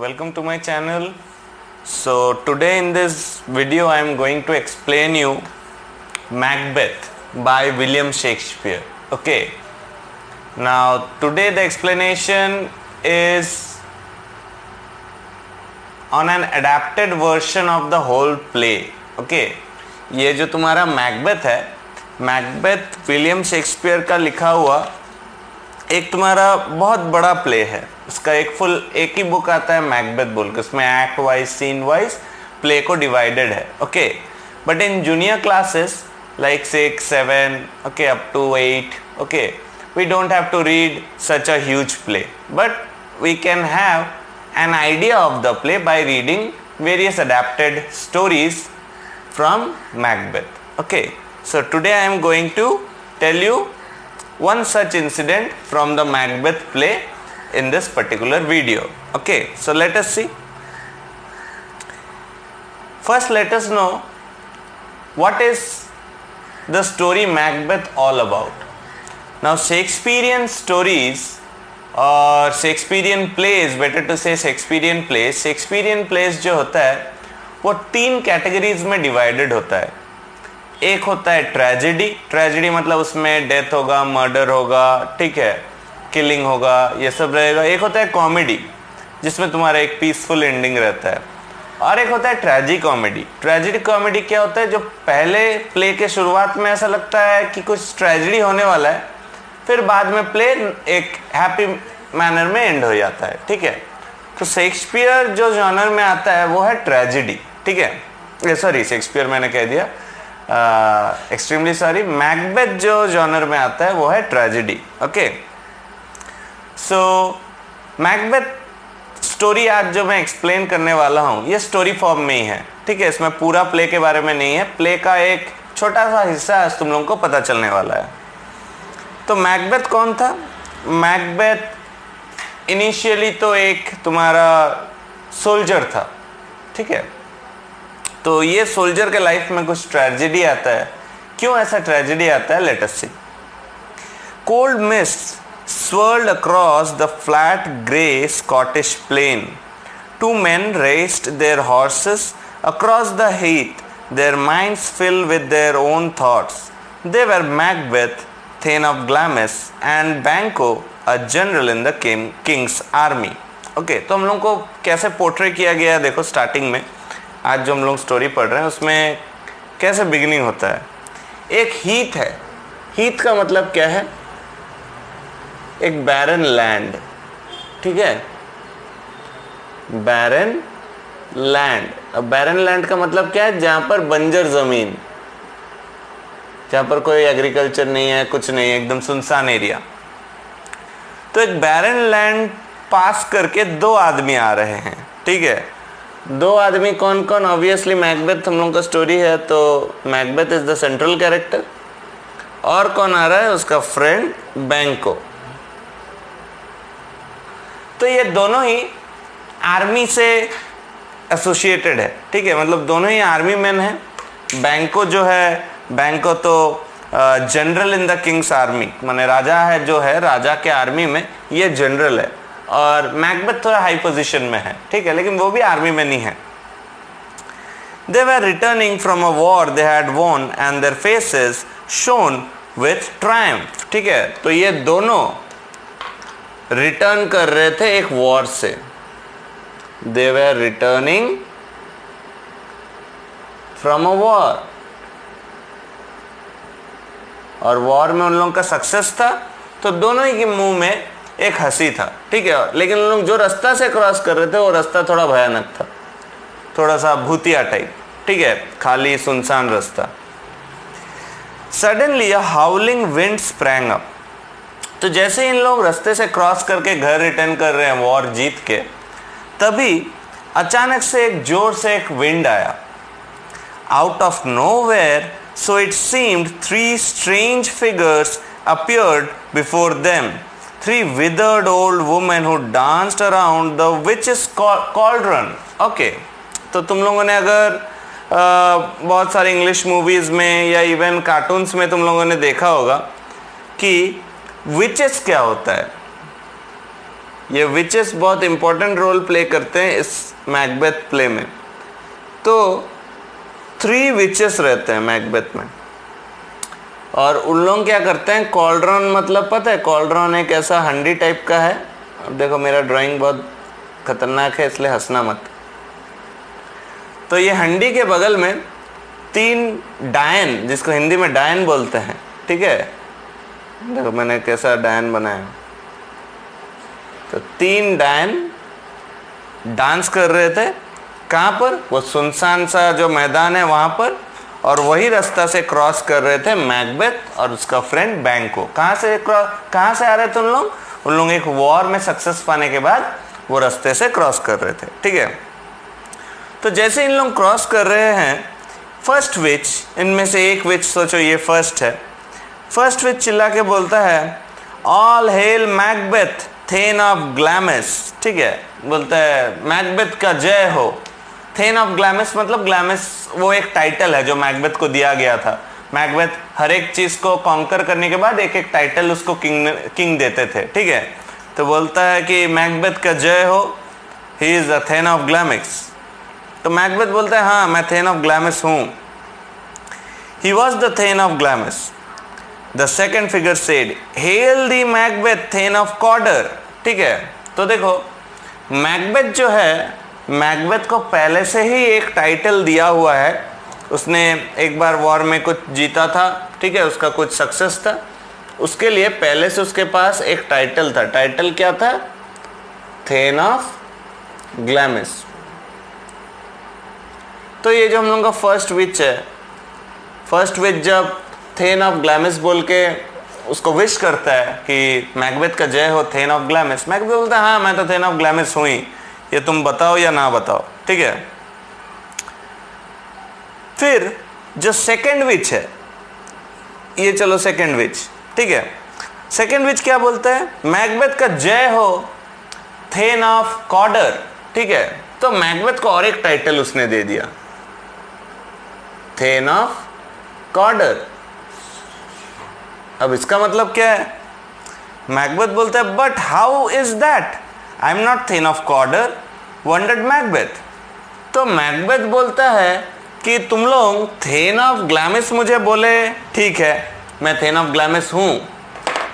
welcome to my channel. So today in this video I am going to explain you Macbeth by William Shakespeare. Okay, now today the explanation is on an adapted version of the whole play. Okay, ये जो तुम्हारा Macbeth है, Macbeth William Shakespeare का लिखा हुआ एक तुम्हारा बहुत बड़ा प्ले है. उसका एक ही बुक आता है मैकबेथ बोल के, उसमें act wise scene wise play को डिवाइडेड है. Okay, but in junior classes like 6, 7, okay, up to 8, okay, we don't have to read such a huge play, but we can have an idea of the play by reading various adapted stories from Macbeth. Okay, so today I am going to tell you one such incident from the Macbeth play in this particular video. Okay, so let us see. First, let us know what is the story Macbeth all about. Now, Shakespearean stories or Shakespearean plays, better to say Shakespearean plays जो होता है वो 3 categories में divided होता है. एक होता है ट्रेजेडी मतलब उसमें डेथ होगा, मर्डर होगा, ठीक है, किलिंग होगा, ये सब रहेगा. एक होता है कॉमेडी जिसमें तुम्हारा एक पीसफुल एंडिंग रहता है, और एक होता है ट्रेजिक कॉमेडी. ट्रेजेडी कॉमेडी क्या होता है, जो पहले प्ले के शुरुआत में ऐसा लगता है कि कुछ ट्रेजेडी होने वाला है, फिर बाद में प्ले एक हैप्पी मैनर में एंड हो जाता है. ठीक है, तो शेक्सपियर जो जॉनर में आता है वो है ट्रेजेडी. ठीक है, सॉरी शेक्सपियर मैंने कह दिया, एक्सट्रीमली सॉरी. मैकबेथ जो जॉनर में आता है वो है ट्रेजेडी. ओके, सो मैकबेथ स्टोरी आज जो मैं एक्सप्लेन करने वाला हूँ ये स्टोरी फॉर्म में ही है. ठीक है, इसमें पूरा प्ले के बारे में नहीं है, प्ले का एक छोटा सा हिस्सा आज तुम लोगों को पता चलने वाला है. तो मैकबेथ कौन था? मैकबेथ इनिशियली तो एक तुम्हारा सोल्जर था. ठीक है, तो ये सोल्जर के लाइफ में कुछ ट्रेजेडी आता है. क्यों ऐसा ट्रेजेडी आता है, let us see. Cold mist swirled across the flat grey Scottish plain. 2 men raced their horses across the heath, their minds filled with their own thoughts. They were Macbeth, Thane of Glamis, and Banquo, a general in the king's army. Okay, तो हम लोग को कैसे portray किया गया है, देखो starting में आज जो हम लोग स्टोरी पढ़ रहे हैं उसमें कैसे बिगिनिंग होता है. एक हीथ है. हीथ का मतलब क्या है? एक बैरन लैंड. ठीक है, बैरन लैंड. अब बैरन लैंड का मतलब क्या है? जहां पर बंजर जमीन, जहां पर कोई एग्रीकल्चर नहीं है, कुछ नहीं है, एकदम सुनसान एरिया. तो एक बैरन लैंड पास करके 2 आदमी आ रहे हैं. ठीक है, 2 आदमी कौन कौन? ऑब्वियसली मैकबेथ हम लोग का स्टोरी है तो Macbeth is the central character. और कौन आ रहा है? उसका फ्रेंड बैंको. तो ये दोनों ही आर्मी से एसोसिएटेड है. ठीक है, मतलब दोनों ही आर्मी मैन हैं. बैंको जो है, बैंको तो general in the Kings army, माने राजा है जो है, राजा के आर्मी में ये जनरल है. और मैकबेथ थोड़ा हाई पोजीशन में है. ठीक है, लेकिन वो भी आर्मी में नहीं है. They were returning from a war they had won and their faces shone with triumph. ठीक है, तो ये दोनों रिटर्न कर रहे थे एक वॉर से. दे were returning from a war, और वॉर में उन लोगों का सक्सेस था, तो दोनों ही के मुंह में एक हंसी था. ठीक है, लेकिन उन लोग जो रास्ता से क्रॉस कर रहे थे वो रास्ता थोड़ा भयानक था, थोड़ा सा भूतिया टाइप. ठीक है, खाली सुनसान रास्ता. सडनली अ हाउलिंग विंड स्प्रैंग अप. तो जैसे इन लोग रास्ते से क्रॉस करके घर रिटर्न कर रहे हैं वॉर जीत के, तभी अचानक से एक जोर से एक विंड आया. Out of nowhere, so it seemed, 3 strange figures appeared before them. 3 withered old women who danced around the witch's cauldron. Okay, तो तुम लोगों ने अगर बहुत सारे इंग्लिश मूवीज़ में या इवन कार्टून्स में तुम लोगों ने देखा होगा कि विचेस क्या होता है. ये विचेस बहुत इंपॉर्टेंट रोल प्ले करते हैं इस मैकबेथ प्ले में। तो 3 विचेस रहते हैं मैकबेथ में, और उन लोग क्या करते हैं, कॉल्ड्रॉन मतलब पता है, कॉल्ड्रॉन एक ऐसा हंडी टाइप का है। अब देखो मेरा ड्राइंग बहुत खतरनाक है इसलिए हंसना मत। तो ये हंडी के बगल में 3 डायन, जिसको हिंदी में डायन बोलते हैं, ठीक है। देखो मैंने कैसा डायन बनाया। तो 3 डायन डांस कर रहे थे। कहाँ पर? वो सुनसान सा जो मैदान है वहाँ पर, और वही रास्ता से क्रॉस कर रहे थे मैकबेथ और उसका फ्रेंड बैंको। कहाँ से आ रहे थे उन लोग एक वॉर में सक्सेस पाने के बाद वो रास्ते से क्रॉस कर रहे थे, ठीक है। तो जैसे इन लोग क्रॉस कर रहे हैं, फर्स्ट विच, इनमें से एक विच सोचो ये फर्स्ट है, फर्स्ट विच चिल्ला के बोलता है, all hail Macbeth thane of Glamis, ठीक है। बोलता है मैकबेथ का जय हो। थेन ऑफ ग्लैमिस मतलब ग्लैमिस वो एक टाइटल है जो मैकबेथ को दिया गया था। मैकबेथ हर एक चीज को कॉन्कर करने के बाद एक एक टाइटल उसको किंग देते थे, ठीक है। तो बोलता है कि मैकबेथ का जय हो, he is the thane of Glamis. तो मैकबेथ बोलता है हाँ मैं थेन ऑफ ग्लैमिस हूँ। He was the thane of Glamis. The second figure said, hail the Macbeth thane of Cawdor, ठीक है। तो देखो मैकबेथ जो है, मैकबेथ को पहले से ही एक टाइटल दिया हुआ है। उसने एक बार वॉर में कुछ जीता था, ठीक है, उसका कुछ सक्सेस था, उसके लिए पहले से उसके पास एक टाइटल था। टाइटल क्या था? Thane of Glamis. तो ये जो हम लोगों का फर्स्ट विच है, फर्स्ट विच जब थेन ऑफ ग्लैमिस बोल के उसको विश करता है कि मैकबेथ का जय हो थेन ऑफ ग्लैमिस, मैकबेथ बोलता है हाँ मैं तो थेन ऑफ ग्लैमिस हूँ ही, ये तुम बताओ या ना बताओ, ठीक है। फिर जो सेकंड विच है, ये चलो सेकंड विच, ठीक है। सेकंड विच क्या बोलता है? मैकबेथ का जय हो थेन ऑफ कॉर्डर, ठीक है। तो मैकबेथ को और एक टाइटल उसने दे दिया, थेन ऑफ कॉर्डर। अब इसका मतलब क्या है? मैकबेथ बोलता है but how is that, I am not thane of Cawdor, wondered Macbeth. तो मैकबेथ बोलता है कि तुम लोग थेन ऑफ ग्लैमिस मुझे बोले, ठीक है मैं थेन ऑफ ग्लैमिस हूँ,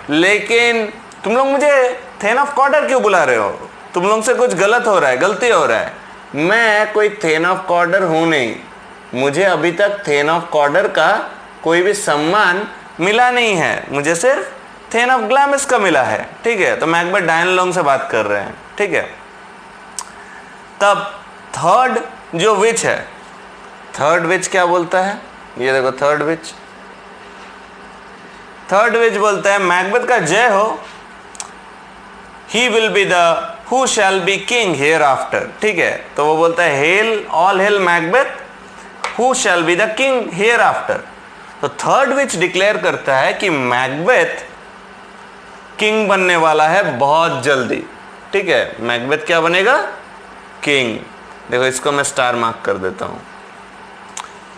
लेकिन तुम लोग मुझे थेन ऑफ कॉर्डर क्यों बुला रहे हो? तुम लोग से कुछ गलत हो रहा है, गलती हो रहा है। मैं कोई थेन ऑफ कॉर्डर हूँ नहीं, मुझे अभी तक थेन ऑफ कॉर्डर का कोई भी सम्मान मिला नहीं है, मुझे सिर्फ थेन ऑफ ग्लैमिस का मिला है, ठीक है। तो मैकबेथ डायन लोग से बात कर रहे हैं, ठीक है। तब थर्ड जो विच है, थर्ड विच क्या बोलता है? ये देखो थर्ड विच बोलता है मैकबेथ का जय हो, he will be the who shall be king here after, ठीक है। तो वो बोलता है hello, all hail Macbeth who shall be the king here after. तो थर्ड विच डिक्लेयर करता है कि मैकबेथ किंग बनने वाला है बहुत जल्दी, ठीक है। मैकबेथ क्या बनेगा? किंग। देखो इसको मैं स्टार मार्क कर देता हूं।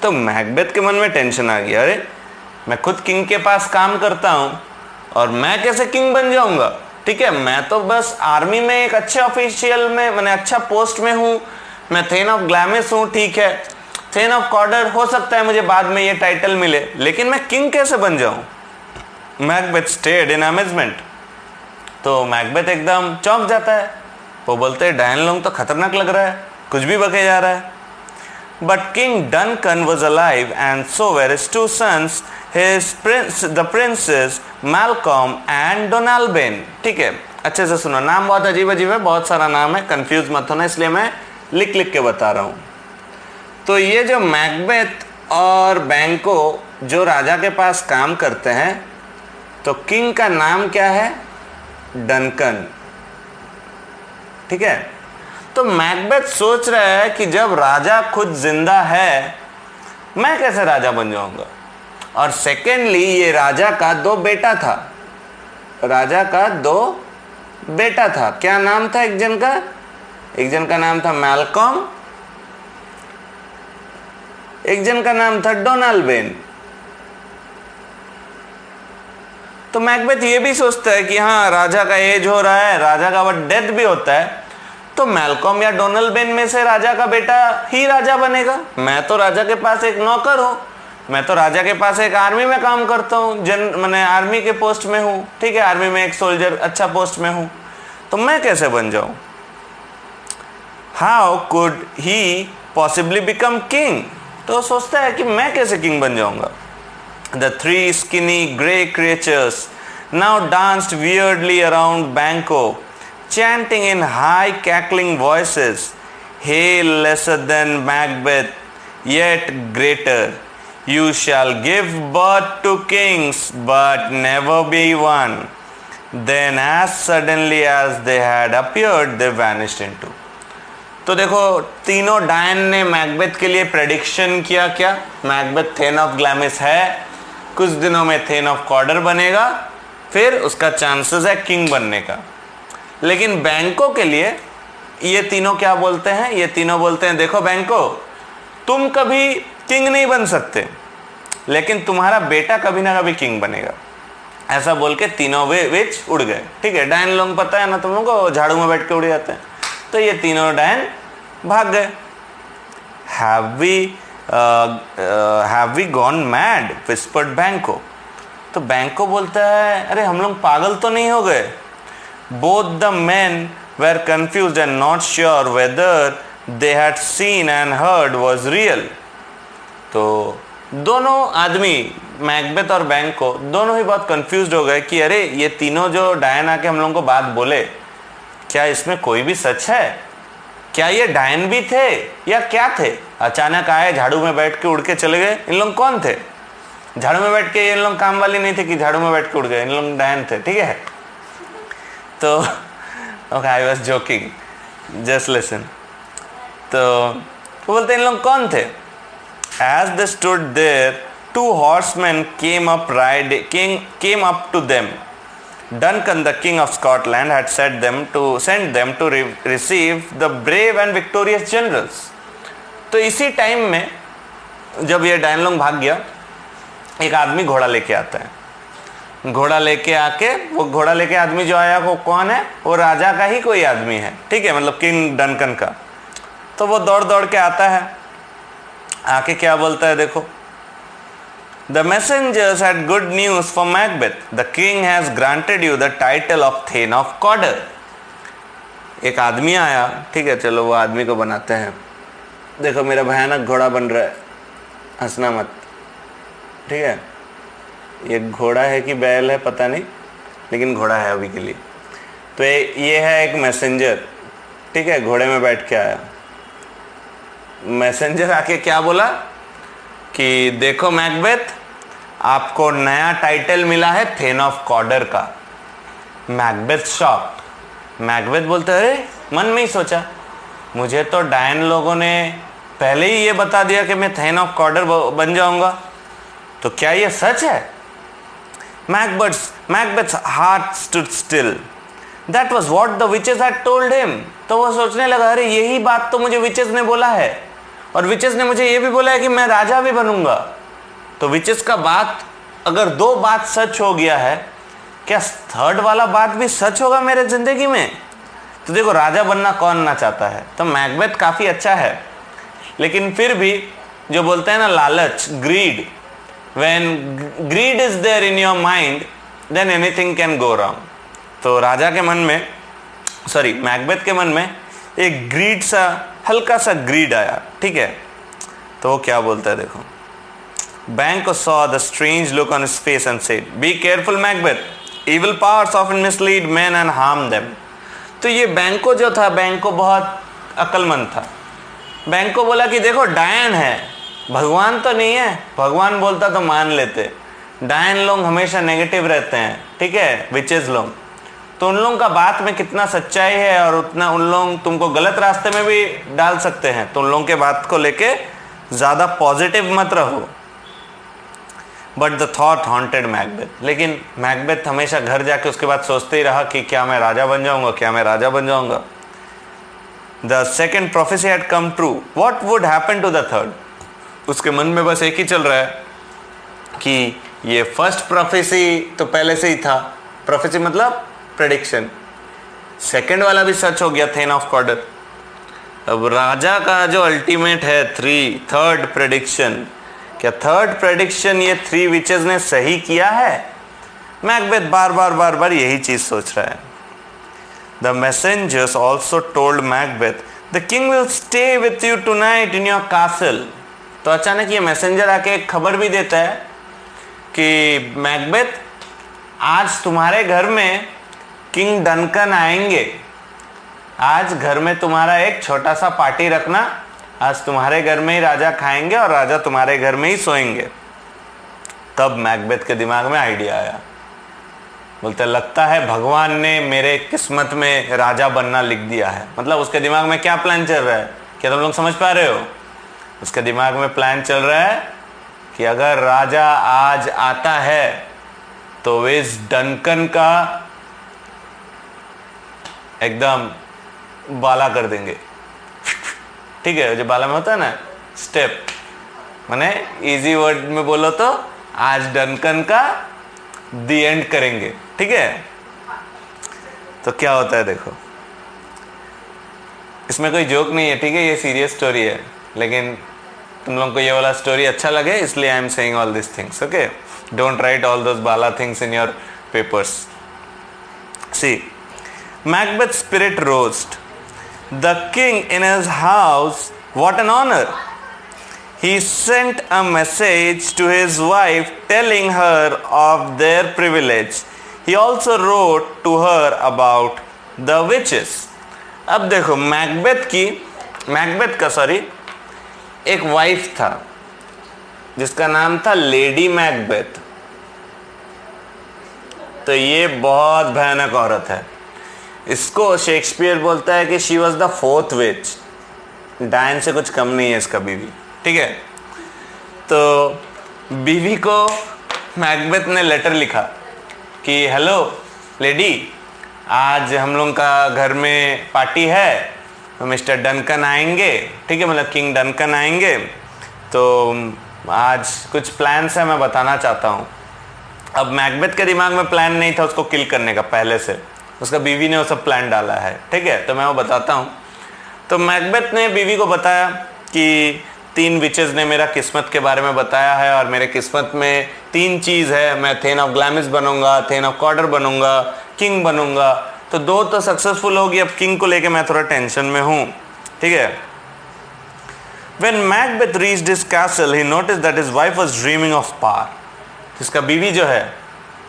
तो मैकबेथ के मन में टेंशन आ गया, अरे मैं खुद किंग के पास काम करता हूं और मैं कैसे किंग बन जाऊंगा, ठीक है। मैं तो बस आर्मी में एक अच्छे ऑफिशियल में, मैंने अच्छा पोस्ट में हूं, मैं थेन ऑफ ग्लैमिस हूं, ठीक है। थेन ऑफ कॉर्डर हो सकता है मुझे बाद में ये टाइटल मिले, लेकिन मैं किंग कैसे बन जाऊं? Macbeth stayed in amazement. तो मैकबेथ एकदम चौंक जाता है। वो बोलते हैं डायन लोग तो खतरनाक लग रहा है, कुछ भी बके जा रहा है। But King Duncan was alive and so were his 2 sons, the princes Malcolm and Donalbain, ठीक है। अच्छे से सुनो, नाम बहुत अजीब अजीब है, बहुत सारा नाम है, कंफ्यूज मत होना, इसलिए मैं लिख लिख के बता रहा हूँ। तो ये जो मैकबेथ और बैंको जो राजा के पास काम करते हैं, तो किंग का नाम क्या है? डनकन, ठीक है। तो मैकबेथ सोच रहा है कि जब राजा खुद जिंदा है, मैं कैसे राजा बन जाऊंगा? और सेकेंडली ये राजा का 2 बेटा था, राजा का 2 बेटा था। क्या नाम था एक जन का नाम था मैलकॉम, एक जन का नाम था डोनाल्बेन। तो मैकबेथ ये भी सोचता है कि हाँ राजा का एज हो रहा है, राजा का बट डेथ भी होता है, तो मैल्कॉम या डोनाल्ड में से राजा का बेटा ही राजा बनेगा। मैं तो राजा के पास एक नौकर हूँ, मैं तो राजा के पास एक आर्मी में काम करता हूँ, मैंने आर्मी के पोस्ट में हूँ, ठीक है, आर्मी में एक सोल्जर अच्छा पोस्ट में हूँ, तो मैं कैसे बन जाऊँ? How could he possibly become king? तो सोचता है कि मैं कैसे किंग बन जाऊंगा। The three skinny grey creatures now danced weirdly around बैंको, chanting in high cackling voices, "Hail lesser than Macbeth, yet greater. You shall give birth to kings, but never be one." Then as suddenly as they had appeared, they vanished into. तो देखो तीनों डायन ने Macbeth के लिए prediction किया। क्या? Macbeth thane of ग्लैमिस है, कुछ दिनों में थेन ऑफ कॉर्डर बनेगा, फिर उसका चांसेस है किंग बनने का। लेकिन बैंको के लिए ये तीनों क्या बोलते हैं? ये तीनों बोलते हैं देखो बैंको, तुम कभी किंग नहीं बन सकते, लेकिन तुम्हारा बेटा कभी ना कभी किंग बनेगा। ऐसा बोल के तीनों विच उड़ गए। ठीक है, डायन लोग पता है ना तुम लोगों को, झाड़ू में बैठ के उड़ जाते हैं। तो ये तीनों डायन भाग गए। Have we gone mad? Whispered Banquo. तो बैंको बोलता है अरे हम लोग पागल तो नहीं हो गए? Both the men were confused and not sure whether they had seen and heard was real. तो दोनों आदमी मैकबेथ और बैंको दोनों ही बहुत कंफ्यूज्ड हो गए कि अरे ये तीनों जो डायन आके हम लोगों को बात बोले, क्या इसमें कोई भी सच है? क्या ये डायन भी थे या क्या थे? अचानक आए, झाड़ू में बैठ के उड़ के चले गए। इन लोग कौन थे? झाड़ू में बैठ के इन लोग काम वाले नहीं थे कि झाड़ू में बैठ के उड़ गए, इन लोग डायन थे। ठीक है, तो okay I was joking, just listen. तो वो बोलते इन लोग कौन थे? As they stood there, two horsemen came up to them. Duncan, the king of Scotland, had sent them to receive the brave and victorious generals. तो इसी time में जब ये डायन लोग भाग गया, एक आदमी घोड़ा लेके आता है। घोड़ा लेके आके, वो घोड़ा लेके आदमी जो आया वो कौन है? वो राजा का ही कोई आदमी है। ठीक है, मतलब किंग डनकन का। तो वो दौड़ दौड़ के आता है, आके क्या बोलता है देखो, The messengers had good news for Macbeth. The king has granted you the title of Thane of Cawdor. एक आदमी आया, ठीक है, चलो वो आदमी को बनाते हैं। देखो मेरा भयानक घोड़ा बन रहा है, हंसना मत, ठीक है। ये घोड़ा है कि बैल है पता नहीं, लेकिन घोड़ा है अभी के लिए। तो ये है एक मैसेंजर, ठीक है, घोड़े में बैठ के आया। मैसेंजर आके क्या बोला कि देखो मैकबेथ, आपको नया टाइटल मिला है थेन ऑफ कॉडर का। Macbeth shocked. मैकबेथ बोलते अरे, मन में ही सोचा मुझे तो डायन लोगों ने पहले ही ये बता दिया कि मैं थेन ऑफ कॉडर बन जाऊंगा, तो क्या ये सच है? Macbeth's heart stood still. That was what the witches had told him. तो वो सोचने लगा अरे यही बात तो मुझे विचेस ने बोला है, और विचेस ने मुझे ये भी बोला है कि मैं राजा भी बनूंगा। तो विचेस का बात, अगर दो बात सच हो गया है, क्या थर्ड वाला बात भी सच होगा मेरे जिंदगी में? तो देखो राजा बनना कौन ना चाहता है। तो मैकबेथ काफ़ी अच्छा है, लेकिन फिर भी जो बोलते हैं ना लालच, greed, when greed is there in your mind then anything can go wrong. तो राजा के मन में, सॉरी मैकबेथ के मन में एक ग्रीड सा, हल्का सा ग्रीड आया। ठीक है, तो वो क्या बोलता है देखो, Banquo saw the strange look on his face and said, "Be careful, Macbeth. Evil powers often mislead men and harm them." तो ये बैंको जो था, बैंको बहुत अक्लमंद था। बैंको बोला कि देखो डायन है, भगवान तो नहीं है, भगवान बोलता तो मान लेते। डायन लोग हमेशा नेगेटिव रहते हैं, ठीक है, विचेस लोग। तो उन लोगों का बात में कितना सच्चाई है, और उतना उन लोग तुमको गलत रास्ते में भी डाल सकते हैं। तो उन लोगों के बात को लेके ज़्यादा पॉजिटिव मत रहो। But the thought haunted Macbeth. लेकिन मैकबेथ हमेशा घर जाके उसके बाद सोचते ही रहा कि क्या मैं राजा बन जाऊंगा, क्या मैं राजा बन जाऊंगा। The second prophecy had come true, what would happen to the third? उसके मन में बस एक ही चल रहा है कि ये फर्स्ट प्रोफेसी तो पहले से ही था, प्रोफेसी मतलब प्रेडिक्शन, सेकंड वाला भी सच हो गया, थेन ऑफ कॉर्डर। अब राजा का जो अल्टीमेट है थर्ड प्रेडिक्शन, क्या थर्ड प्रेडिक्शन ये 3 विचेस ने सही किया है? मैकबेथ बार बार यही चीज सोच रहा है। The messengers also told Macbeth the king will stay with you tonight in your castle. तो अचानक ये मैसेंजर आके एक खबर भी देता है कि मैकबेथ आज तुम्हारे घर में किंग डनकन आएंगे, आज घर में तुम्हारा एक छोटा सा पार्टी रखना, आज तुम्हारे घर में ही राजा खाएंगे और राजा तुम्हारे घर में ही सोएंगे। तब मैकबेथ के दिमाग में आइडिया आया, बोलते लगता है भगवान ने मेरे किस्मत में राजा बनना लिख दिया है। मतलब उसके दिमाग में क्या प्लान चल रहा है, क्या तुम लोग समझ पा रहे हो? उसके दिमाग में प्लान चल रहा है कि अगर राजा आज आता है तो इस डनकन का एकदम बाला कर देंगे। ठीक है, जो बाला में होता है ना स्टेप, माने इजी वर्ड में बोलो तो आज डनकन का दी एंड करेंगे। ठीक है, तो क्या होता है देखो, इसमें कोई जोक नहीं है, ठीक है, ये सीरियस स्टोरी है, लेकिन तुम लोगों को ये वाला स्टोरी अच्छा लगे इसलिए I am saying all this things. Okay, don't write all those बाला things in your papers. See, Macbeth's spirit rose. The king in his house, what an honor! He sent a message to his wife telling her of their privilege. He also wrote to her about the witches. अब देखो Macbeth का एक wife था जिसका नाम था lady Macbeth. तो ये बहुत भयानक औरत है। इसको शेक्सपियर बोलता है कि शी वॉज द 4th विच, डायन से कुछ कम नहीं है इसका बीवी। ठीक है, तो बीवी को मैकबेथ ने लेटर लिखा कि हेलो लेडी, आज हम लोग का घर में पार्टी है, मिस्टर डनकन आएंगे। ठीक है, मतलब किंग डनकन आएंगे, तो आज कुछ प्लान्स है मैं बताना चाहता हूँ। अब मैकबेथ के दिमाग में प्लान नहीं था उसको किल करने का, पहले से उसका बीवी ने वो सब प्लान डाला है। ठीक है, तो मैं वो बताता हूँ। तो मैकबेथ ने बीवी को बताया कि 3 विचेस ने मेरा किस्मत के बारे में बताया है और मेरे किस्मत में 3 चीज़ है, मैं थेन ऑफ ग्लैमिस बनूंगा, थेन ऑफ कॉर्डर बनूंगा, किंग बनूंगा। तो 2 तो सक्सेसफुल होगी, अब किंग को लेके मैं थोड़ा टेंशन में हूँ। ठीक है, When Macbeth reached his castle, he noticed that his wife was dreaming of power. इसका बीवी जो है,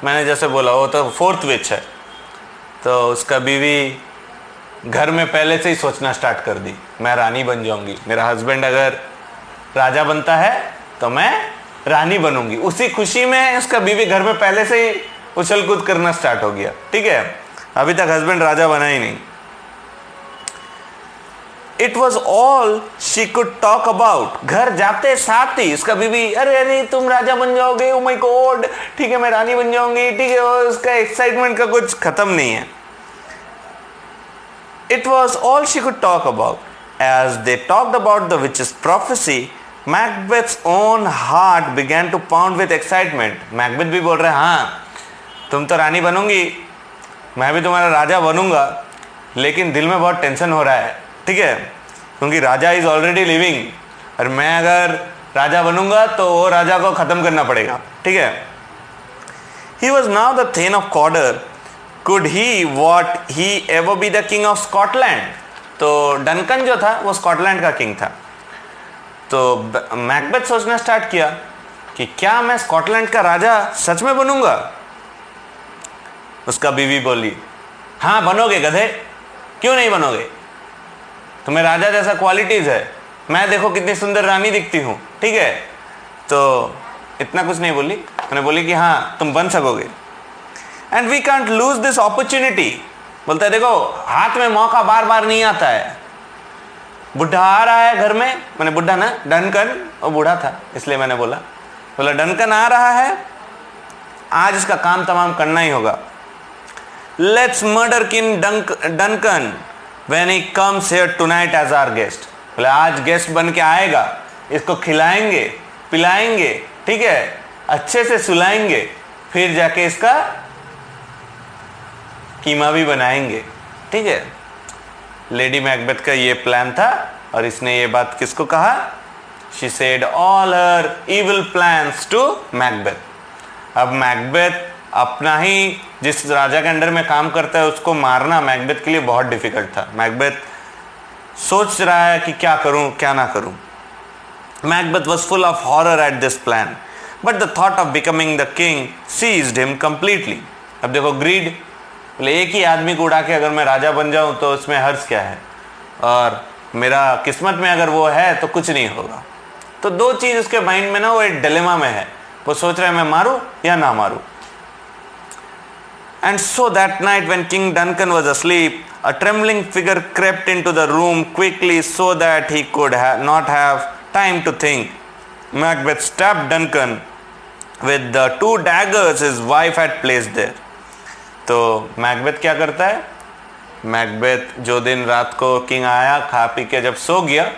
मैंने जैसे बोला वो तो 4th विच है, तो उसका बीवी घर में पहले से ही सोचना स्टार्ट कर दी, मैं रानी बन जाऊंगी, मेरा हस्बैंड अगर राजा बनता है तो मैं रानी बनूंगी। उसी खुशी में उसका बीवी घर में पहले से ही उछल कूद करना स्टार्ट हो गया। ठीक है, अभी तक हस्बैंड राजा बना ही नहीं। It was all she could talk about. घर जाते साथ ही उसका बीवी, अरे अरे तुम राजा बन जाओगे, ओ माय गॉड, ठीक है मैं रानी बन जाऊंगी। ठीक है, उसका एक्साइटमेंट का कुछ खत्म नहीं है। It was all she could talk about. As they talked about the witches prophecy, Macbeth's own heart began to pound with excitement. Macbeth भी बोल रहे हैं, हाँ तुम तो रानी बनूंगी, मैं भी तुम्हारा राजा बनूंगा, लेकिन दिल में बहुत टेंशन हो रहा है। ठीक है, क्योंकि राजा इज ऑलरेडी लिविंग और मैं अगर राजा बनूंगा तो वो राजा को खत्म करना पड़ेगा। ठीक है, he was now the thane of Cawdor, could he what he ever be the king of Scotland. तो डनकन जो था वो स्कॉटलैंड का किंग था। तो मैकबेथ सोचना स्टार्ट किया कि क्या मैं स्कॉटलैंड का राजा सच में बनूंगा। उसका बीवी बोली, हाँ बनोगे गधे, क्यों नहीं बनोगे, तुम्हें राजा जैसा क्वालिटीज है, मैं देखो कितनी सुंदर रानी दिखती हूँ। ठीक है, तो इतना कुछ नहीं बोली, मैंने बोली कि हाँ तुम बन सकोगे। And we can't lose this opportunity. बोलता है देखो हाथ में मौका बार बार नहीं आता है। बुढ़ा आ रहा है घर में, मैंने बुढ़ा ना डनकन, वो बूढ़ा था इसलिए मैंने बोला डनकन आ रहा है, आज इसका काम तमाम करना ही होगा। Let's murder king Duncan when he comes here tonight as our guest। बोले आज गेस्ट बन के आएगा, इसको खिलाएंगे पिलाएंगे। ठीक है, अच्छे से सुलाएंगे, फिर जाके इसका कीमा भी बनाएंगे। ठीक है, लेडी मैकबेथ का ये प्लान था और इसने ये बात किसको कहा? She said all her evil plans to Macbeth. अब मैकबेथ अपना ही जिस राजा के अंडर में काम करता है उसको मारना मैकबेथ के लिए बहुत डिफिकल्ट था। मैकबेथ सोच रहा है कि क्या करूं क्या ना करूं। Macbeth was full of horror at this plan, but the thought of becoming the king seized him completely. अब देखो ग्रीड, बोले एक ही आदमी को उड़ा के अगर मैं राजा बन जाऊं तो इसमें हर्ष क्या है, और मेरा किस्मत में अगर वो है तो कुछ नहीं होगा। तो दो चीज उसके माइंड में ना, वो एक डिलेमा में है, वो सोच रहा है मैं मारूं या ना मारूं। And so that night when King Duncan was asleep, a trembling figure crept into the room quickly so that he could not have time to think. Macbeth stabbed Duncan with the 2 daggers his wife had placed there. तो Macbeth क्या करता है? Macbeth जो दिन रात को king आया, खा पी के जब सो गया,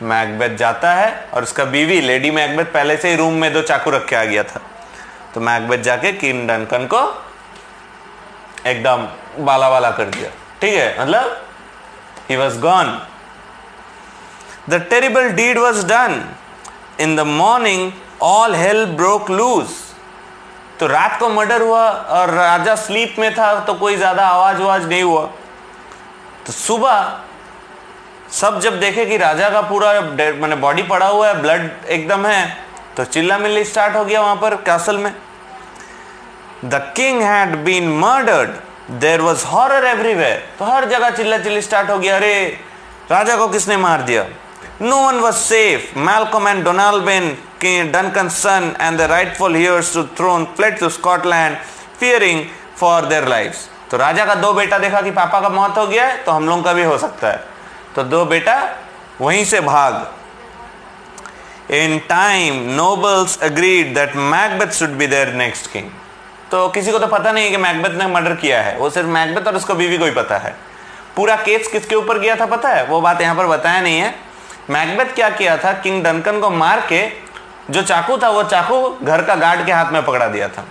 मैकबेथ जाता है और उसका बीवी लेडी मैकबेथ पहले से ही रूम में 2 चाकू रख के आ गया था। तो मैकबेथ जाके किंग डनकन को एकदम बाला बाला कर दिया। ठीक है, मतलब he was gone. The terrible deed was done. In the morning, all hell broke loose. तो रात को मर्डर हुआ और राजा स्लीप में था तो कोई ज्यादा आवाज नहीं हुआ। तो सुबह सब जब देखे कि राजा का पूरा मैंने बॉडी पड़ा हुआ है, ब्लड एकदम है, तो चिल्ला मिल्ली स्टार्ट हो गया वहां पर कैसल में। The king had been murdered. There was horror everywhere. तो हर जगह चिल्ला चिल्ली स्टार्ट हो गया, अरे राजा को किसने मार दिया। No one was safe. Malcolm and Donalbain, King Duncan's son, and the rightful heirs to the throne fled to Scotland, fearing for their lives. तो राजा का 2 बेटा देखा कि पापा का मौत हो गया है तो हम लोगों का भी हो सकता है, तो 2 बेटा वहीं से भाग। In time, nobles agreed that Macbeth should be their next king. तो किसी को तो पता नहीं है कि मैकबेथ ने मर्डर किया है, वो सिर्फ मैकबेथ और उसको बीवी को ही पता है। पूरा केस किसके ऊपर गया था पता है? वो बात यहाँ पर बताया नहीं है। मैकबेथ क्या किया था, किंग डनकन को मार के जो चाकू था वो चाकू घर का गार्ड के हाथ में पकड़ा दिया था,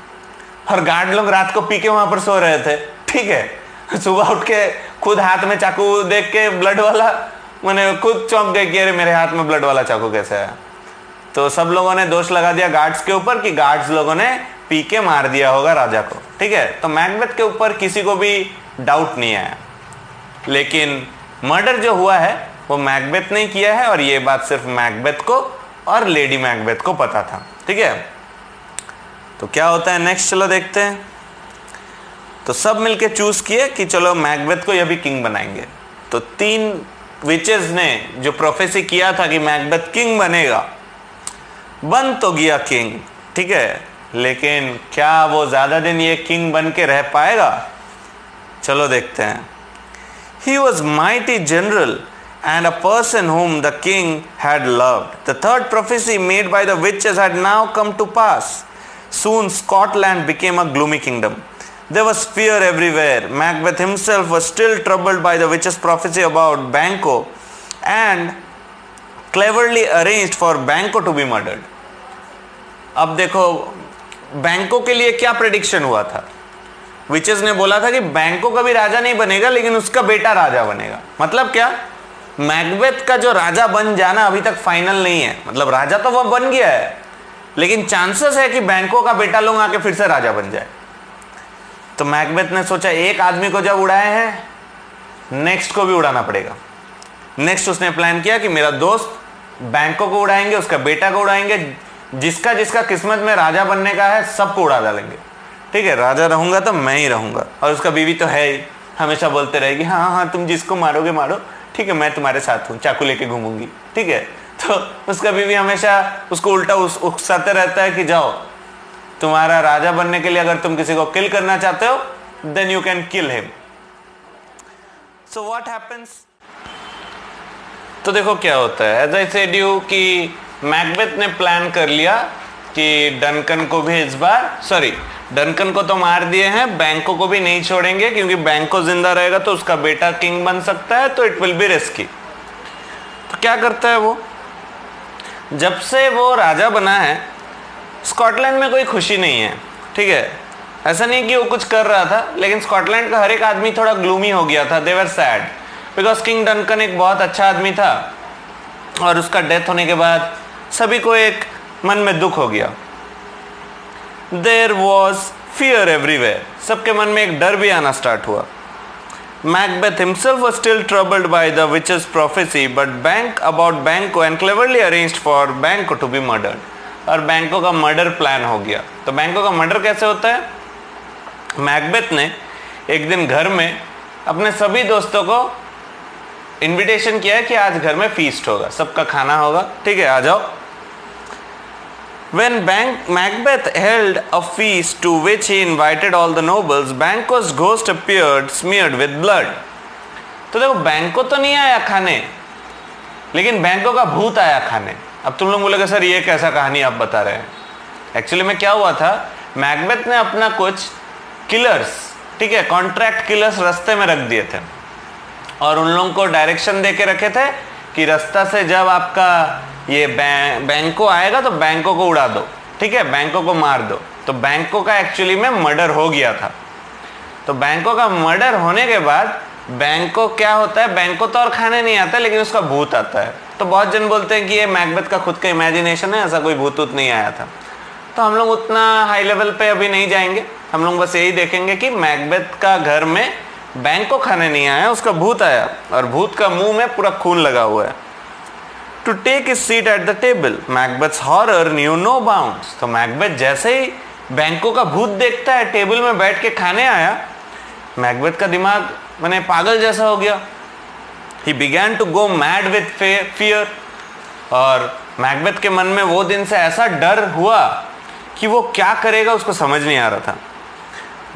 और गार्ड लोग रात को पी के वहां पर सो रहे थे। ठीक है, सुबह उठ के खुद हाथ में चाकू देख के ब्लड वाला, मैंने खुद चौंक गए कि अरे मेरे हाथ में ब्लड वाला चाकू कैसे आया। तो सब लोगों ने दोष लगा दिया गार्ड्स के ऊपर कि गार्ड्स लोगों ने पी के मार दिया होगा राजा को। ठीक है, तो मैकबेथ के ऊपर किसी को भी डाउट नहीं आया, लेकिन मर्डर जो हुआ है वो मैकबेथ ने किया है, और ये बात सिर्फ मैकबेथ को और लेडी मैकबेथ को पता था। ठीक है, तो क्या होता है नेक्स्ट, चलो देखते हैं। तो सब मिलके चूज किए कि चलो मैकबेथ को ये भी किंग बनाएंगे। तो 3 विचेस ने जो प्रोफेसी किया था कि मैकबेथ किंग बनेगा, बन तो गया किंग। ठीक है, लेकिन क्या वो ज्यादा दिन ये किंग बन के रह पाएगा? चलो देखते हैं। He was mighty general and a person whom the king had loved. The third prophecy made by the witches had now come to pass. Soon Scotland became a gloomy kingdom. There was fear everywhere. Macbeth himself was still troubled by the witches' prophecy about Banquo and cleverly arranged for Banquo to be murdered. अब देखो बैंको के लिए क्या prediction हुआ था। Witches ने बोला था कि बैंको का भी राजा नहीं बनेगा लेकिन उसका बेटा राजा बनेगा। मतलब क्या, मैकबेथ का जो राजा बन जाना अभी तक फाइनल नहीं है, मतलब राजा तो वह बन गया है लेकिन चांसेस है कि बैंको का बेटा लोग आके फिर से राजा बन जाए। तो मैकबेथ ने सोचा एक आदमी को जब उड़ाए हैं नेक्स्ट को भी उड़ाना पड़ेगा। नेक्स्ट उसने प्लान किया कि मेरा दोस्त बैंको को उड़ाएंगे, उसका बेटा को उड़ाएंगे, जिसका जिसका किस्मत में राजा बनने का है सबको उड़ा डालेंगे। ठीक है, राजा रहूंगा तो मैं ही रहूंगा, और उसका बीवी तो है ही, हमेशा बोलते रहेगी हाँ हाँ तुम जिसको मारोगे मारो, ठीक है मैं तुम्हारे साथ हूँ, चाकू लेके घूमूंगी। ठीक है, तो उसका बीवी हमेशा उसको उल्टा उकसाते रहता है कि जाओ तुम्हारा राजा बनने के लिए अगर तुम किसी को किल करना चाहते हो then you can kill him. So what happens, तो देखो क्या होता है। एज आई सेड यू कि मैकबेथ ने प्लान कर लिया कि डनकन को भी इस बार, सॉरी डनकन को तो मार दिए हैं, बैंको को भी नहीं छोड़ेंगे क्योंकि बैंको जिंदा रहेगा तो उसका बेटा किंग बन सकता है, तो इट विल बी रिस्की। तो क्या करता है वो, जब से वो राजा बना है स्कॉटलैंड में कोई खुशी नहीं है, ठीक है, ऐसा नहीं कि वो कुछ कर रहा था, लेकिन स्कॉटलैंड का हर एक आदमी थोड़ा ग्लूमी हो गया था, दे वर सैड, बिकॉज किंग डंकन एक बहुत अच्छा आदमी था और उसका डेथ होने के बाद सभी को एक मन में दुख हो गया। देयर वॉज फियर एवरीवेयर, सबके मन में एक डर भी आना स्टार्ट हुआ। Macbeth himself was still troubled by the witch's prophecy, but about Banquo and cleverly arranged for Banquo to be murdered. और बैंको का मर्डर प्लान हो गया। तो बैंको का मर्डर कैसे होता है? मैकबेथ ने एक दिन घर में अपने सभी दोस्तों को इनविटेशन किया है कि आज घर में फीस्ट होगा, सबका खाना होगा, ठीक है, आ जाओ। When Macbeth held a feast to which he invited all the nobles, Banquo's ghost appeared smeared with blood. तो देखो, बैंको तो नहीं आया खाने, लेकिन बैंको का भूत आया खाने। अब तुम लोग बोलोगे सर ये कैसा कहानी आप बता रहे हैं? एक्चुअली में क्या हुआ था, मैकबेथ ने अपना कुछ किलर्स, ठीक है, कॉन्ट्रैक्ट किलर्स रास्ते में रख दिए थे और उन लोगों को डायरेक्शन दे के रखे थे कि रास्ता से जब आपका ये बैंको आएगा तो बैंको को उड़ा दो, ठीक है, बैंको को मार दो। तो बैंको का एक्चुअली में मर्डर हो गया था। तो बैंको का मर्डर होने के बाद बैंको क्या होता है, बैंको तो और खाने नहीं आता, लेकिन उसका भूत आता है। तो बहुत जन बोलते हैं कि ये मैकबेथ का खुद का इमेजिनेशन है, ऐसा कोई भूत नहीं आया था। तो हम लोग उतना हाई लेवल पे अभी नहीं जाएंगे, हम लोग बस यही देखेंगे कि मैकबेथ का घर में बैंको खाने नहीं आया, उसका भूत आया और भूत का मुंह में पूरा खून लगा हुआ है। To take his seat at the table, Macbeth's horror knew no bounds. तो मैकबेथ जैसे ही बैंको का भूत देखता है टेबल में बैठ के खाने आया, मैकबेथ का दिमाग माने पागल जैसा हो गया। He began to go mad with fear. और मैकबेथ के मन में वो दिन से ऐसा डर हुआ कि वो क्या करेगा उसको समझ नहीं आ रहा था।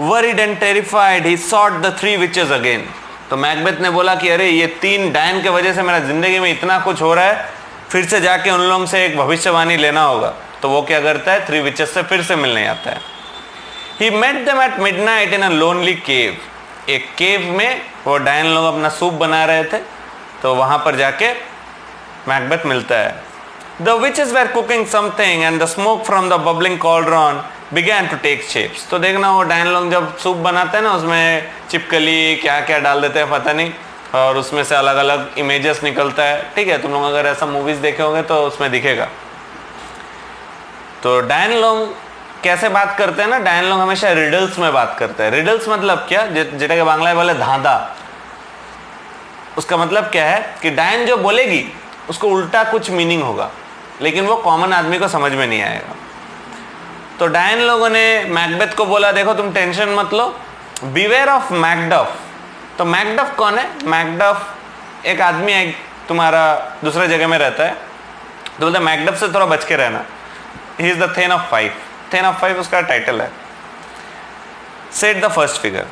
Worried and terrified, he sought the three witches again. तो मैकबेथ ने बोला कि अरे ये 3 डायन के वजह से मेरा जिंदगी में इतना कुछ हो रहा है, फिर से जाके उन लोगों से एक भविष्यवाणी लेना होगा। तो वो क्या करता है, 3 विचेस से फिर से मिलने आता है। He met them at midnight in a lonely cave. एक केव में वो डायन लोग अपना सूप बना रहे थे, तो वहां पर जाके मैकबेथ मिलता है। The witches were cooking something and the smoke from the bubbling cauldron began to take shapes. तो देखना वो डायन लोग जब सूप बनाते हैं ना, उसमें छिपकली क्या क्या डाल देते हैं पता नहीं, और उसमें से अलग अलग इमेजेस निकलता है, ठीक है, तुम लोग अगर ऐसा मूवीज देखे होंगे तो उसमें दिखेगा। तो डायन लोग कैसे बात करते हैं ना, डायन लोग हमेशा रिडल्स में बात करते हैं। रिडल्स मतलब क्या, जेटा के बांग्ला बोले धांधा। उसका मतलब क्या है कि डायन जो बोलेगी उसको उल्टा कुछ मीनिंग होगा, लेकिन वो कॉमन आदमी को समझ में नहीं आएगा। तो डायन लोगों ने मैकबेथ को बोला, देखो तुम टेंशन मत लो, बिवेयर ऑफ मैकडफ। तो मैकडफ कौन है? मैकडफ एक आदमी है तुम्हारा दूसरे जगह में रहता है, तो बोलते मैकडफ से थोड़ा बच के रहना। He is the thane of 5, thane of 5 उसका टाइटल है। Said the first figure,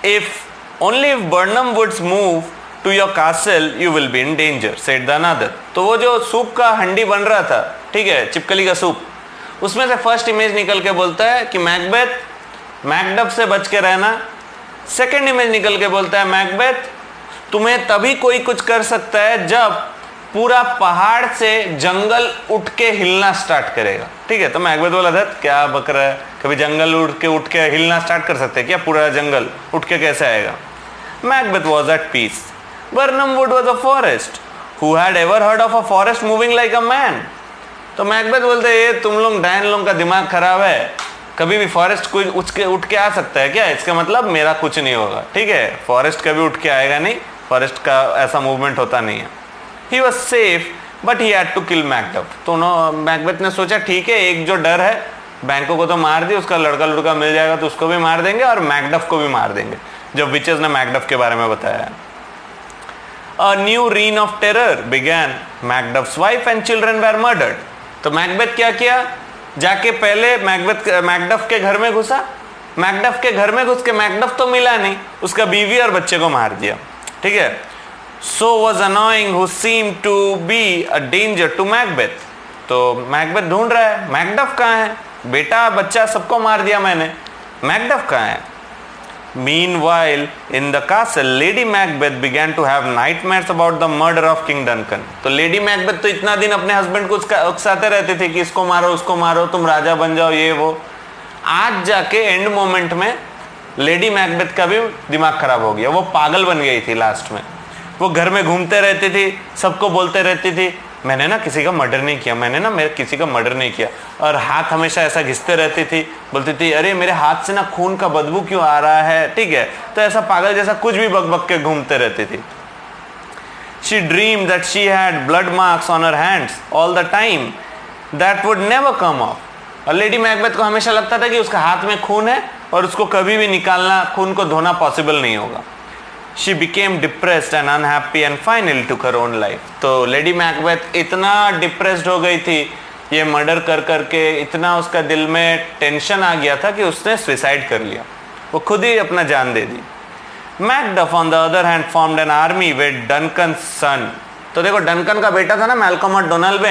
if only if Birnam woods move to your castle you will be in danger, said the another. तो वो जो सूप का हंडी बन रहा था, ठीक है, चिपकली का सूप, उसमें से फर्स्ट इमेज निकल के बोलता है कि मैकबेथ मैकडफ से बच के रहना। सेकेंड इमेज निकल के बोलता है मैकबेथ तुम्हें तभी कोई कुछ कर सकता है जब पूरा पहाड़ से जंगल उठ के हिलना स्टार्ट करेगा, ठीक है। तो मैकबेथ बोला था क्या बक रहा है, कभी जंगल उठ के हिलना स्टार्ट कर सकते हैं क्या? पूरा जंगल उठ के कैसे आएगा? Macbeth was at peace. Birnam wood was a forest, who had ever heard of a forest moving like a man. तो मैकबेथ बोलते ये तुम लोग डायन लोगों का दिमाग खराब है, कभी भी फॉरेस्ट कोई उठ के आ सकता है क्या? इसका मतलब मेरा कुछ नहीं होगा, ठीक है, फॉरेस्ट कभी उठ के आएगा नहीं, फॉरेस्ट का ऐसा मूवमेंट होता नहीं है। He was safe but he had to kill Macduff. तो मैकबेथ ने सोचा ठीक है, एक जो डर है, बैंको को तो मार दी, उसका लड़का लुड़का मिल जाएगा तो उसको भी मार देंगे और मैकडफ को भी मार देंगे, जब विचेस ने मैकडफ के बारे में बताया। A new reign of terror began. Macduff's wife and children were murdered. तो मैकबेथ क्या किया, जाके पहले मैकडफ के घर में घुसा। मैकडफ के घर में घुस के मैकडफ तो मिला नहीं, उसका बीवी और बच्चे को मार दिया, ठीक है। So was annoying who seemed to be a danger to Macbeth. तो मैकबेथ ढूंढ रहा है मैकडफ कहाँ है, बेटा बच्चा सबको मार दिया मैंने, मैकडफ कहाँ है? Meanwhile, in the castle, Lady Macbeth began to have nightmares about the murder of King Duncan. तो लेडी मैकबेथ तो इतना दिन अपने हस्बैंड को उकसाते रहते थे कि इसको मारो उसको मारो, तुम राजा बन जाओ, ये वो। आज जाके एंड मोमेंट में लेडी मैकबेथ का भी दिमाग खराब हो गया, वो पागल बन गई थी लास्ट में। वो घर में घूमते रहती थी, सबको बोलते रहती थी मैंने ना किसी का मर्डर नहीं किया, मैंने ना मेरे किसी का मर्डर नहीं किया, और हाथ हमेशा ऐसा घिसते रहती थी, बोलती थी अरे मेरे हाथ से ना खून का बदबू क्यों आ रहा है, ठीक है। तो ऐसा पागल जैसा कुछ भी बक बक के घूमते रहती थी। She dreamed that she had blood marks on her hands all the time that would never come off. और लेडी मैकबेथ को हमेशा लगता था कि उसका हाथ में खून है और उसको कभी भी निकालना, खून को धोना पॉसिबल नहीं होगा। She became depressed and unhappy and finally took her own life. तो लेडी मैकबेथ इतना डिप्रेस्ड हो गई थी ये मर्डर कर करके, इतना उसका दिल में टेंशन आ गया था कि उसने सुसाइड कर लिया, वो खुद ही अपना जान दे दी। Macduff on the other hand formed an army with Duncan son. तो देखो डनकन का बेटा था ना मैल्कम और डोनाल्ड,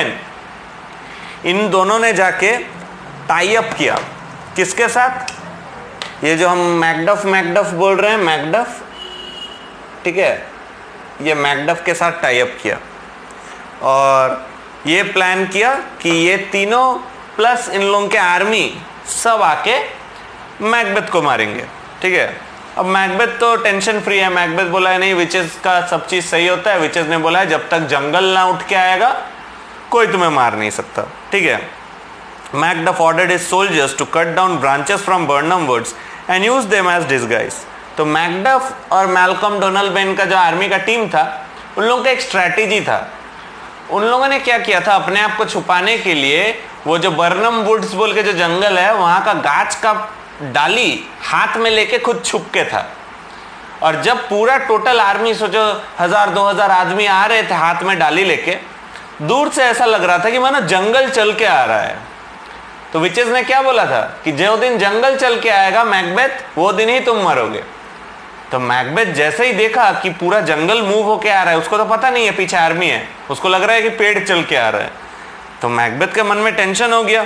इन दोनों ने जाके टाई अप किया किसके साथ, ये जो हम मैकडफ बोल रहे हैं, मैकडफ, ठीक है, ये मैकडफ के साथ टाई अप किया और ये प्लान किया कि ये तीनों प्लस इन लोगों के आर्मी सब आके मैकबेथ को मारेंगे, ठीक है। अब मैकबेथ तो टेंशन फ्री है, मैकबेथ बोला है नहीं विचेस का सब चीज सही होता है, विचेस ने बोला है जब तक जंगल ना उठ के आएगा कोई तुम्हें मार नहीं सकता, ठीक है। Macduff ordered his soldiers to cut down branches from Birnam woods and use them as disguise. तो मैकडफ और मैल्कम डोनाल्ड का जो आर्मी का टीम था, उन लोगों का एक स्ट्रैटेजी था। उन लोगों ने क्या किया था, अपने आप को छुपाने के लिए वो जो बर्नम वुड्स बोल के जो जंगल है वहाँ का गाछ का डाली हाथ में लेके खुद छुप के था, और जब पूरा टोटल आर्मी, सोचो 1000-2000 आदमी आ रहे थे हाथ में डाली लेके, दूर से ऐसा लग रहा था कि मानो जंगल चल के आ रहा है। तो विचेस ने क्या बोला था कि जो दिन जंगल चल के आएगा मैकबेथ, वो दिन ही तुम मरोगे। तो मैकबेथ जैसे ही देखा कि पूरा जंगल मूव होके आ रहा है, उसको तो पता नहीं है पीछे आर्मी है, उसको लग रहा है कि पेड़ चल के आ रहा है, तो मैकबेथ के मन में टेंशन हो गया।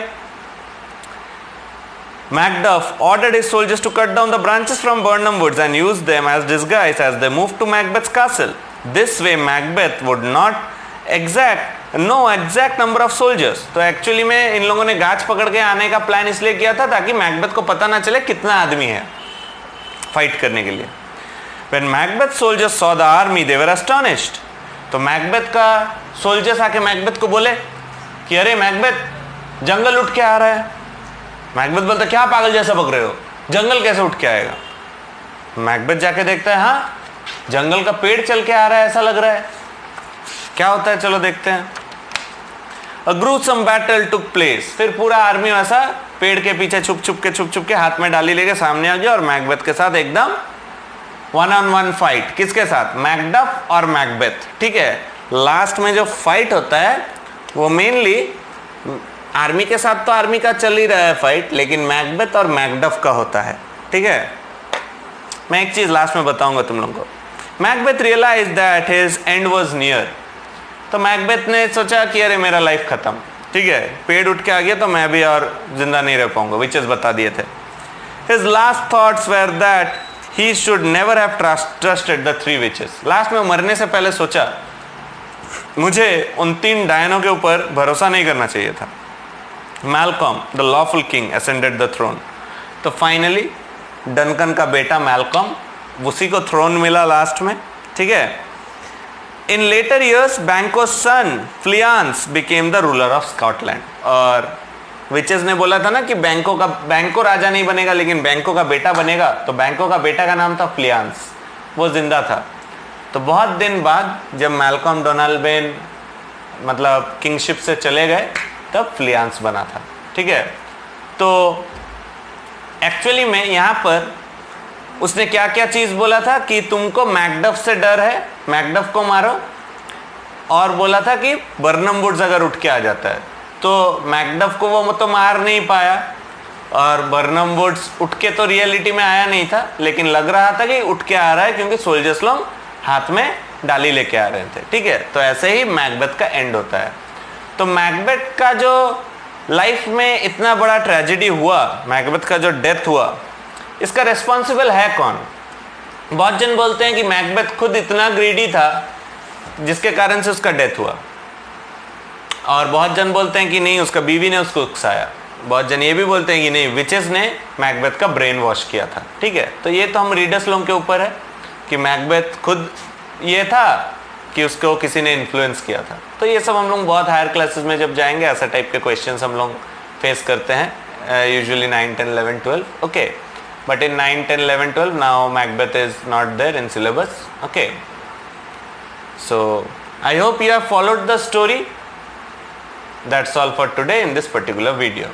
Macduff ordered his soldiers to cut down the branches from Burnham Woods and use them as disguise as they moved to Macbeth's castle. This way Macbeth would not no exact number of soldiers. तो actually में इन लोगों ने गाछ पकड़ के आने का plan इसलिए किया था ताकि मैकबेथ को पता ना चले कितना आदमी है फाइट करने के लिए। When Macbeth's soldiers saw the army, they were astonished. तो मैकबेथ का सोल्जर्स आके मैकबेथ को बोले कि अरे मैकबेथ जंगल उठ के आ रहा है। मैकबेथ बोलता क्या पागल जैसा बक रहे हो, जंगल कैसे उठ के आएगा। मैकबेथ जाके देखता है हाँ जंगल का पेड़ चल के आ रहा है, ऐसा लग रहा है, क्या होता है चलो देखते हैं। A gruesome battle took place. फिर पूरा आर्मी वैसा पेड़ के पीछे छुप छुप के हाथ में डाली लेके सामने आ गया और मैकबेथ के साथ एकदम 1-on-1 फाइट। किसके साथ? मैकडफ और मैकबेथ, ठीक है। लास्ट में जो फाइट होता है वो मेनली आर्मी के साथ तो आर्मी का चल ही रहा है फाइट, लेकिन मैकबेथ और मैकडफ का होता है, ठीक है। मैं एक चीज लास्ट में बताऊंगा तुम लोगों को। Macbeth realise that his end was near. तो मैकबेथ ने सोचा कि अरे मेरा लाइफ खत्म, ठीक है, पेड़ उठ के आ गया तो मैं भी और जिंदा नहीं रह पाऊंगा, विचेस बता दिए थे। His last thoughts were that he should never have trusted the 3 witches. Last में मरने से पहले सोचा मुझे उन 3 डायनों के ऊपर भरोसा नहीं करना चाहिए था। Malcolm the lawful king ascended the throne. तो फाइनली डनकन का बेटा मैल्कम, उसी को थ्रोन मिला लास्ट में, ठीक है। In later years Banquo's son Fleance became the ruler of Scotland. और विचेस ने बोला था ना कि बैंको राजा नहीं बनेगा लेकिन बैंको का बेटा बनेगा, तो बैंको का बेटा का नाम था फ्लियांस, वो जिंदा था। तो बहुत दिन बाद जब मैल्कम डोनाल्ड मतलब किंगशिप से चले गए तब फ्लियांस बना था, ठीक है। तो एक्चुअली में यहाँ पर उसने क्या क्या चीज बोला था कि तुमको मैकडफ से डर है, मैकडफ को मारो, और बोला था कि बर्नम वुड्स अगर उठ के आ जाता है तो मैकडफ को वो तो मार नहीं पाया, और बर्नम वुड्स उठ के तो रियलिटी में आया नहीं था, लेकिन लग रहा था कि उठ के आ रहा है क्योंकि सोल्जर्स लोग हाथ में डाली लेके आ रहे थे, ठीक है। तो ऐसे ही मैकबेथ का एंड होता है। तो मैकबेथ का जो लाइफ में इतना बड़ा ट्रेजेडी हुआ, मैकबेथ का जो डेथ हुआ, इसका रेस्पॉन्सिबल है कौन? बहुत जन बोलते हैं कि मैकबेथ खुद इतना ग्रीडी था जिसके कारण से उसका डेथ हुआ, और बहुत जन बोलते हैं कि नहीं, उसका बीवी ने उसको उकसाया। बहुत जन ये भी बोलते हैं कि नहीं, विचेस ने मैकबेथ का ब्रेन वॉश किया था। ठीक है, तो ये तो हम रीडर्स लोगों के ऊपर है कि मैकबेथ खुद ये था कि उसको किसी ने इन्फ्लुएंस किया था। तो ये सब हम लोग बहुत हायर क्लासेस में जब जाएंगे ऐसा टाइप के क्वेश्चंस हम लोग फेस करते हैं, usually 9, 10, 11, 12। Okay, but in 9, 10, 11, 12 now Macbeth is not there in syllabus. Okay, so I hope you have followed the story. That's all for today in this particular video.